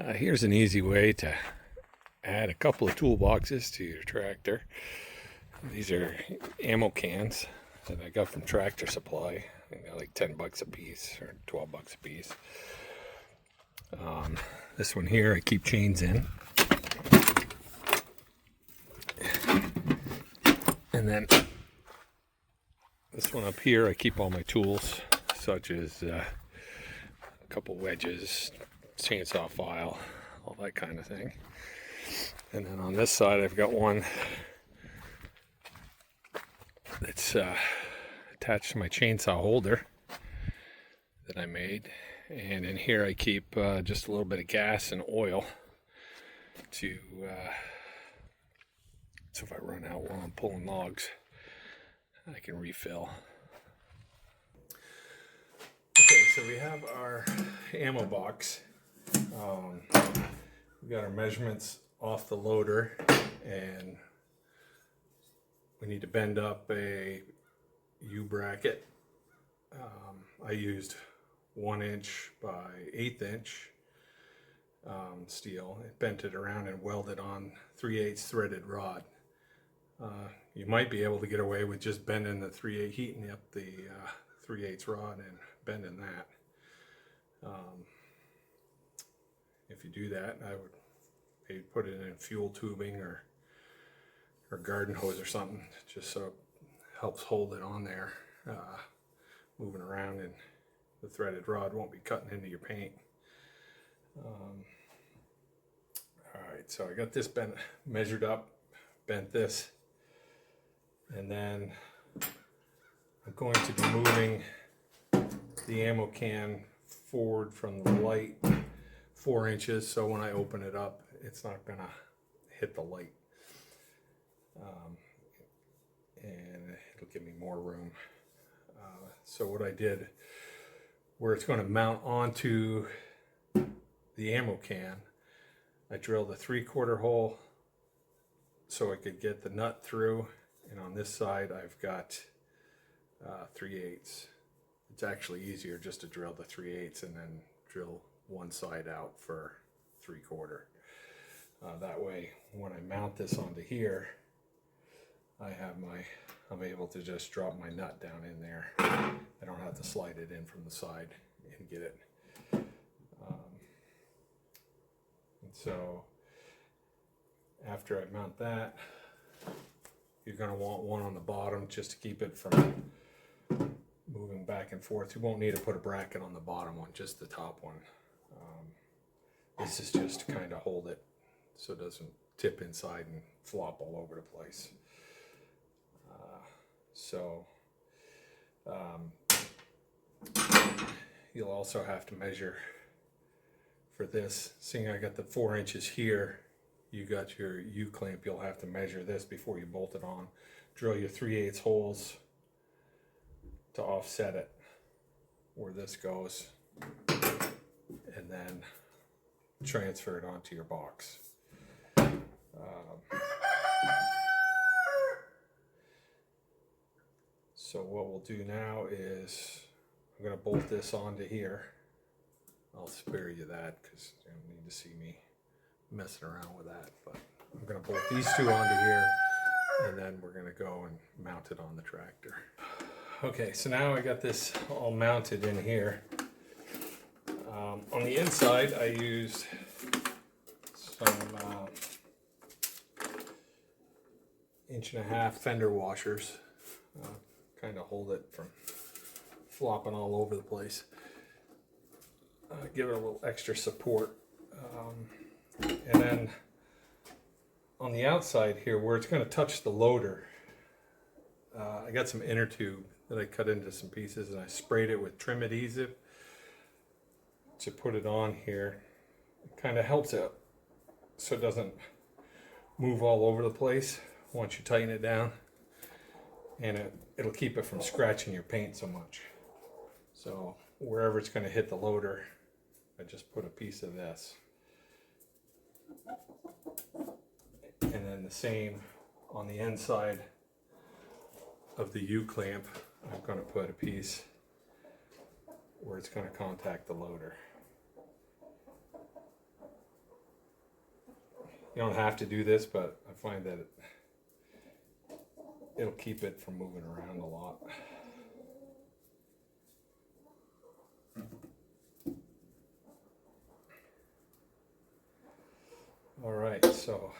Here's an easy way to add a couple of toolboxes to your tractor. These are ammo cans that I got from Tractor Supply. They're like 10 bucks a piece or 12 bucks a piece. This one here I keep chains in. And then this one up here I keep all my tools, such as a couple wedges, chainsaw file, all that kind of thing. And then on this side I've got one that's attached to my chainsaw holder that I made. And in here I keep just a little bit of gas and oil to so if I run out while I'm pulling logs, I can refill. Okay, so we have our ammo box. We got our measurements off the loader, and we need to bend up a U-bracket. I used 1 inch by 1/8 inch steel. It bent it around and welded on 3/8 threaded rod. You might be able to get away with just bending the 3/8, heating up the 3/8 rod and bending that. If you do that, I would maybe put it in fuel tubing or garden hose or something, just so it helps hold it on there, moving around, and the threaded rod won't be cutting into your paint. Alright, so I got this measured up, bent this, and then I'm going to be moving the ammo can forward from the light 4 inches, so when I open it up it's not going to hit the light, and it'll give me more room. So what I did, where it's going to mount onto the ammo can, I drilled a 3/4 hole so I could get the nut through, and on this side I've got 3/8. It's actually easier just to drill the 3/8 and then drill one side out for 3/4. That way when I mount this onto here, I'm able to just drop my nut down in there. I don't have to slide it in from the side and get it. And so after I mount that, you're going to want one on the bottom just to keep it from moving back and forth. You won't need to put a bracket on the bottom one, just the top one. This is just to kind of hold it so it doesn't tip inside and flop all over the place. You'll also have to measure for this. Seeing I got the 4 inches here, you got your U-clamp, you'll have to measure this before you bolt it on. Drill your 3/8 holes to offset it where this goes, and then transfer it onto your box. So what we'll do now is I'm going to bolt this onto here. I'll spare you that because you don't need to see me messing around with that, but I'm going to bolt these two onto here, and then we're going to go and mount it on the tractor. Okay, so now I got this all mounted in here. On the inside I used some 1.5 inch fender washers, kind of hold it from flopping all over the place. Give it a little extra support. And then on the outside here, where it's going to touch the loader, I got some inner tube that I cut into some pieces, and I sprayed it with trim adhesive to put it on here. It kind of helps it so it doesn't move all over the place once you tighten it down, and it'll keep it from scratching your paint so much. So wherever it's going to hit the loader, I just put a piece of this. And then the same on the inside of the U-clamp, I'm going to put a piece where it's going to contact the loader. You don't have to do this, but I find that it'll keep it from moving around a lot. All right, so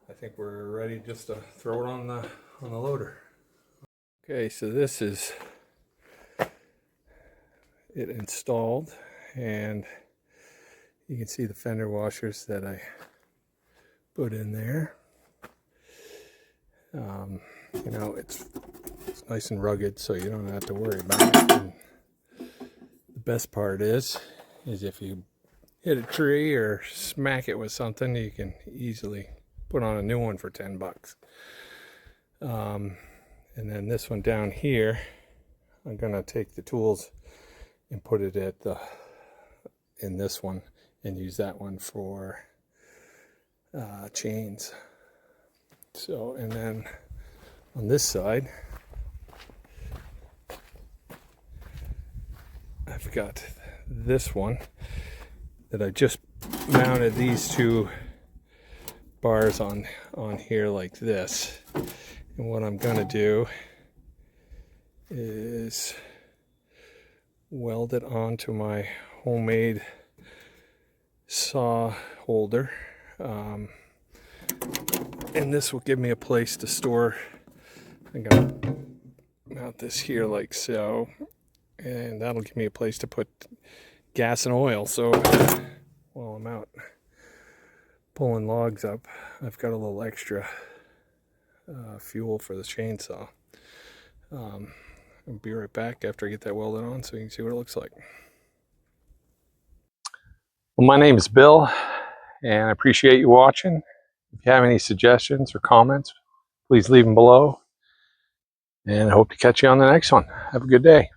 I think we're ready just to throw it on the loader. Okay, so this is it installed, and you can see the fender washers that I put in there. You know, it's nice and rugged, so you don't have to worry about it. And the best part is if you hit a tree or smack it with something, you can easily put on a new one for 10 bucks. And then this one down here, I'm gonna take the tools and put it in this one and use that one for chains. So, and then on this side, I've got this one that I just mounted these two bars on here like this. And what I'm gonna do is weld it onto my homemade saw holder. And this will give me a place to store. I'm gonna mount this here like so, and that'll give me a place to put gas and oil. So while I'm out pulling logs up, I've got a little extra fuel for the chainsaw. I'll be right back after I get that welded on so you can see what it looks like. Well, my name is Bill, and I appreciate you watching. If you have any suggestions or comments, please leave them below. And I hope to catch you on the next one. Have a good day.